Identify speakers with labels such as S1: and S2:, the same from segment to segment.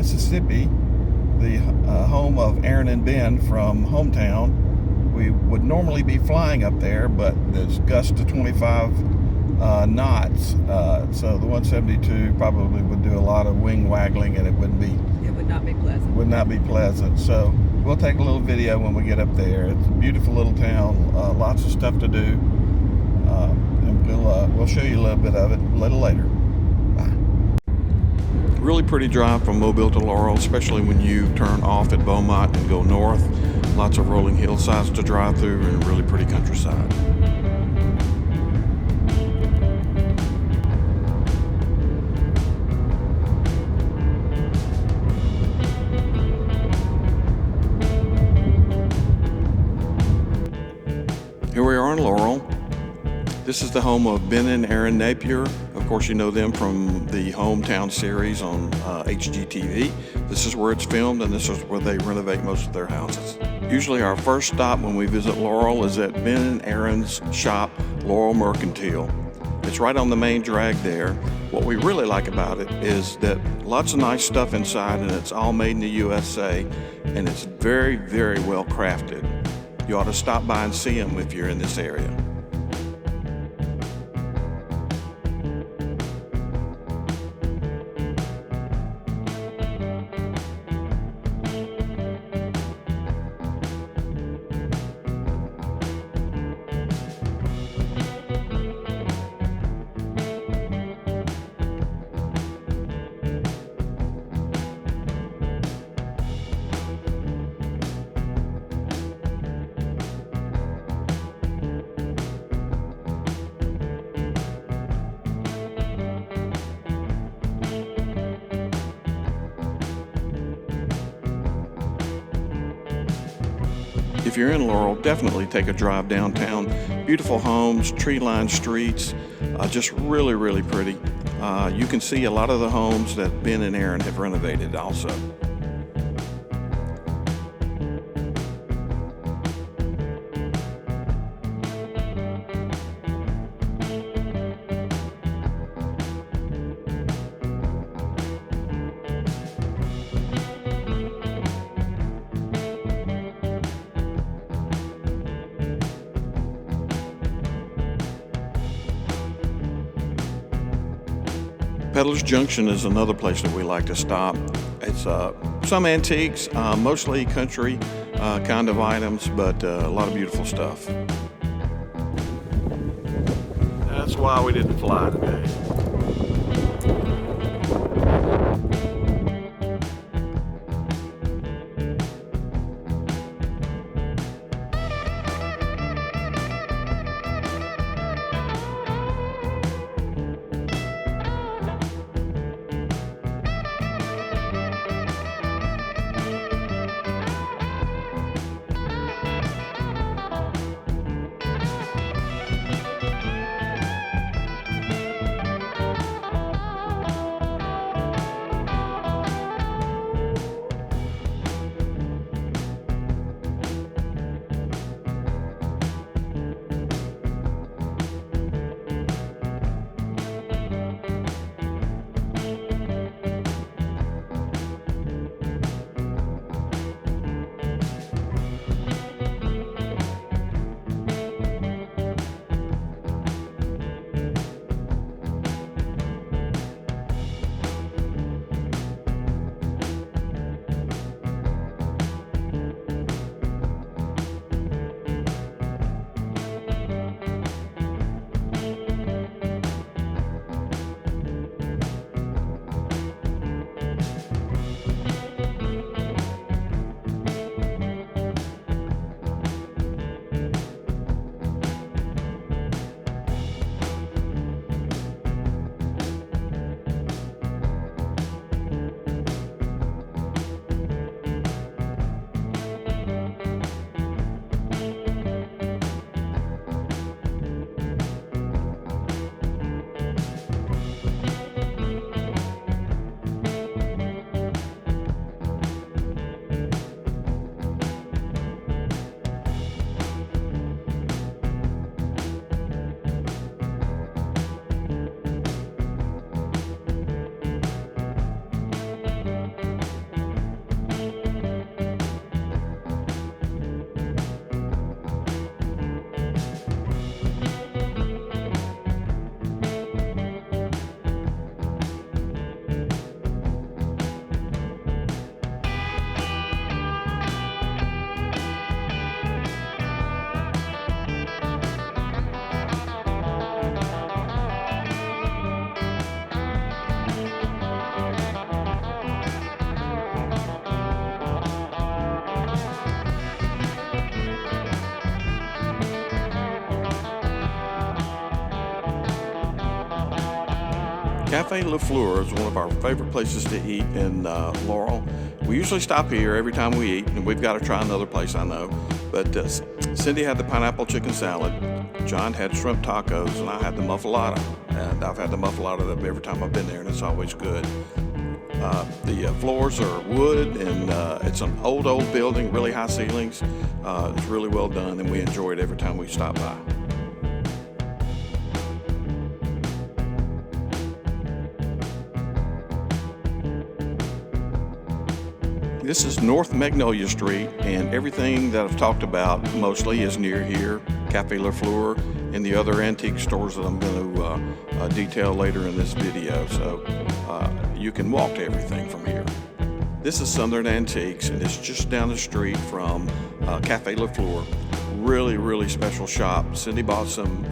S1: Mississippi, the home of Aaron and Ben from hometown. We would normally be flying up there, but there's gust to 25 knots, so the 172 probably would do a lot of wing waggling, and it would not be pleasant. So we'll take a little video when we get up there. It's a beautiful little town, lots of stuff to do, and we'll show you a little bit of it a little later. Bye. Really pretty drive from Mobile to Laurel, especially when you turn off at Beaumont and go north. Lots of rolling hillsides to drive through and really pretty countryside. Here we are in Laurel. This is the home of Ben and Aaron Napier. Of course, you know them from the Hometown series on HGTV. This is where it's filmed, and this is where they renovate most of their houses. Usually our first stop when we visit Laurel is at Ben and Aaron's shop, Laurel Mercantile. It's right on the main drag there. What we really like about it is that lots of nice stuff inside, and it's all made in the USA, and it's very, very well crafted. You ought to stop by and see them if you're in this area. If you're in Laurel, definitely take a drive downtown. Beautiful homes, tree-lined streets, just really, really pretty. You can see a lot of the homes that Ben and Aaron have renovated also. Peddler's Junction is another place that we like to stop. It's some antiques, mostly country kind of items, but a lot of beautiful stuff. That's why we didn't fly today. Cafe Le Fleur is one of our favorite places to eat in Laurel. We usually stop here every time we eat, and we've got to try another place, I know. But Cindy had the pineapple chicken salad, John had shrimp tacos, and I had the muffalata. And I've had the muffalata every time I've been there, and it's always good. The floors are wood, and it's an old building, really high ceilings. It's really well done, and we enjoy it every time we stop by. This is North Magnolia Street, and everything that I've talked about mostly is near here, Cafe Le Fleur, and the other antique stores that I'm going to detail later in this video. So you can walk to everything from here. This is Southern Antiques, and it's just down the street from Cafe Le Fleur. Really, really special shop. Cindy bought some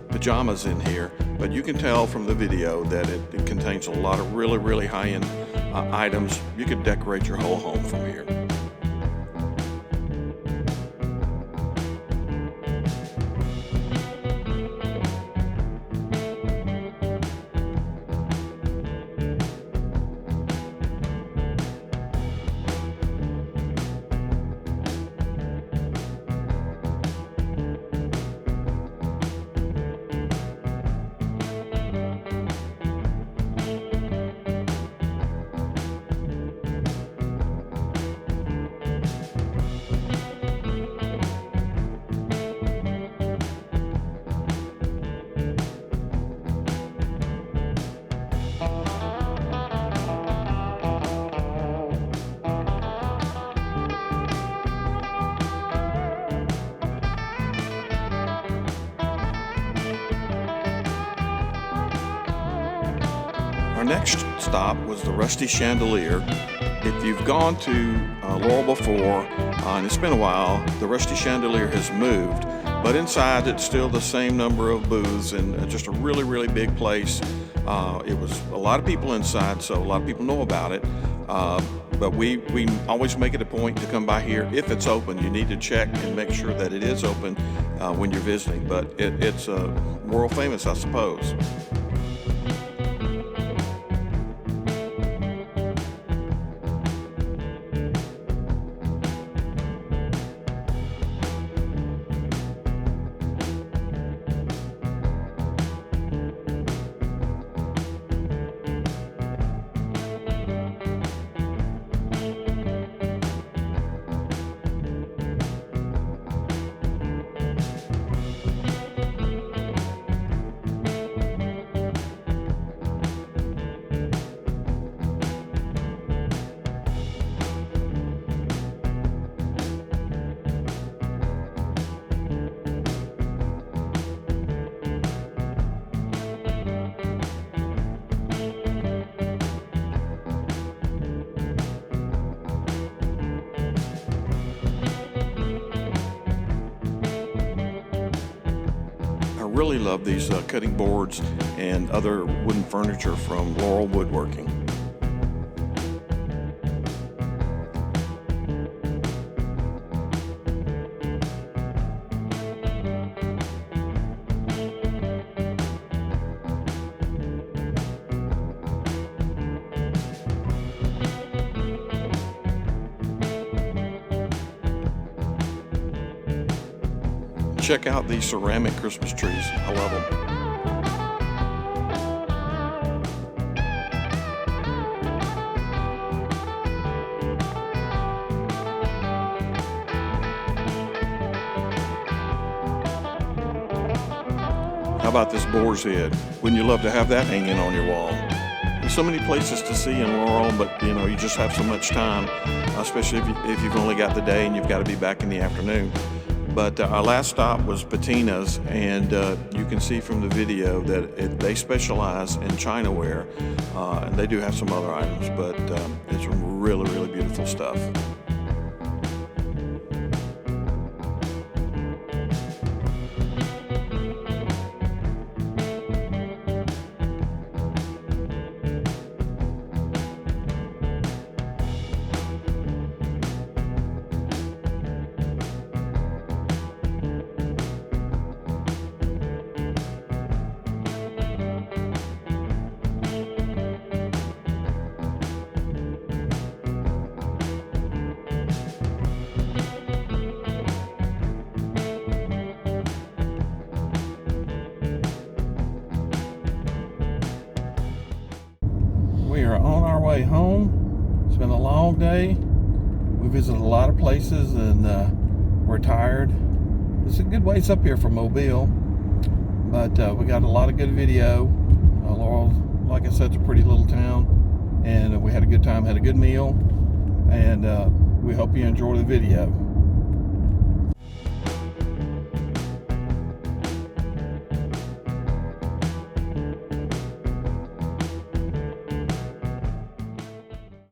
S1: pajamas in here, but you can tell from the video that it contains a lot of really, really high-end items. You could decorate your whole home from here. Our next stop was the Rusty Chandelier. If you've gone to Laurel before, and it's been a while, the Rusty Chandelier has moved, but inside it's still the same number of booths and just a really, really big place. It was a lot of people inside, so a lot of people know about it. But we always make it a point to come by here if it's open. You need to check and make sure that it is open when you're visiting, but it's world famous, I suppose. I really love these cutting boards and other wooden furniture from Laurel Woodworking. Check out these ceramic Christmas trees. I love them. How about this boar's head? Wouldn't you love to have that hanging on your wall? There's so many places to see in Laurel, but you just have so much time, especially if you've only got the day and you've got to be back in the afternoon. But our last stop was Patina's, and you can see from the video that they specialize in Chinaware, and they do have some other items, but it's really, really beautiful stuff. are on our way home. It's been a long day. We visited a lot of places and we're tired. It's a good ways up here from Mobile, but we got a lot of good video. Laurel, like I said, it's a pretty little town, and we had a good time, had a good meal, and we hope you enjoy the video.